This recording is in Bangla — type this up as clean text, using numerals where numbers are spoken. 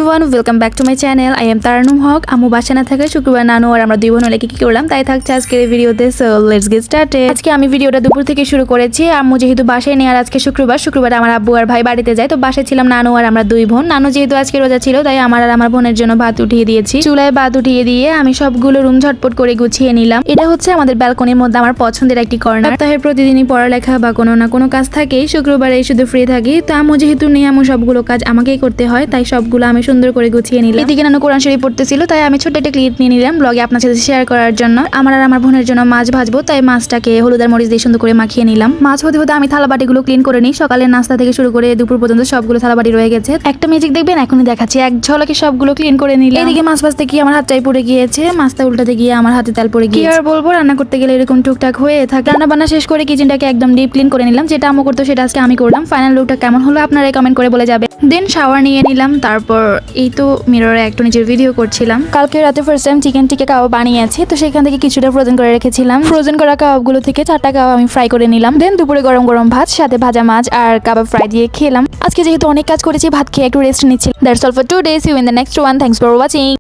Everyone, welcome back to my channel. I am Tarannum Haque. আমু বাসা না থাকায় শুক্রবার নানু আর আমরা দুই বোন মিলে কি করলাম তাই থাকছে আজকের এই ভিডিওতে। So let's get started. আজকে আমি ভিডিওটা দুপুর থেকে শুরু করেছি। আম্মু যেহেতু বাসায় নেই আর আজকে শুক্রবার আমার আব্বু আর ভাই বাড়িতে যায়, তো বাসায় ছিলাম নানু আর আমরা দুই বোন। নানু যেহেতু আজকে রোজা ছিল তাই আমার আর আমার বোনের জন্য ভাত উঠিয়ে দিয়েছি। চুলায় ভাত উঠিয়ে দিয়ে আমি সবগুলো রুম ঝটপট করে গুছিয়ে নিলাম। এটা হচ্ছে আমাদের ব্যালকনির মধ্যে আমার পছন্দের একটি কর্নার। সপ্তাহে প্রতিদিনই পড়ালেখা বা কোনো না কোনো কাজ থাকেই, শুক্রবারে শুধু ফ্রি থাকি। তো আম্মু যেহেতু নেই, আম্মু সবগুলো কাজ আমাকেই করতে হয়, তাই সবগুলো আমি সুন্দর করে গুছিয়ে নিলাম। এদিকে নানু কোরআন শরীফ পড়তেছিল, তাই আমি ছোট্ট একটা ক্লিপ নিয়ে নিলাম ব্লগে আপনার সাথে শেয়ার করার জন্য। আমার আর আমার বোনের জন্য মাছ ভাজবো, তাই মাছটাকে হলুদ আর মরিচ দিয়ে সুন্দর করে মাখিয়ে নিলাম। মাছ হতে হতে আমি থালা বাটিগুলো ক্লিন করে নিই। সকালের নাস্তা থেকে শুরু করে দুপুর পর্যন্ত সবগুলো থালা বাটি রয়ে গেছে। একটা ম্যাজিক দেখবেন, এখনই দেখাচ্ছি। এক ঝলকে সবগুলো ক্লিন করে নিলাম। এদিকে মাছ ভাজতে গিয়ে আমার হাতটাই পড়ে গিয়েছে, মাছটা উল্টাতে গিয়ে আমার হাতে তেল পড়ে গিয়ে। আর বলবো, রান্না করতে গেলে এরকম টুকটাক হয়ে থাকে। রান্না বান্না শেষ করে কিচেনটাকে একদম ডিপ ক্লিন করে নিলাম। যেটা আম্মু করতো সেটা আজকে আমি করলাম। ফাইনাল লুকটা কেমন হলো আপনারাই কমেন্ট করে বলে যাবে। দেন শাওয়ার নিয়ে নিলাম। তারপর এই তো মিররে একটু নিজের ভিডিও করছিলাম। কালকে রাতে ফার্স্ট টাইম চিকেন টিকা কাবাব বানিয়েছি, তো সেখান থেকে কিছুটা ফ্রোজেন করে রেখেছিলাম। ফ্রোজেন করা কাবাবগুলো থেকে 4টা কাবাব আমি ফ্রাই করে নিলাম। দেন দুপুরে গরম গরম ভাত সাথে ভাজা মাছ আর কাবাব ফ্রাই দিয়ে খেলাম। আজকে যেহেতু অনেক কাজ করেছি, ভাত খেয়ে একটু রেস্ট নিচ্ছি। That's all for today. See you in the next one. Thanks for watching.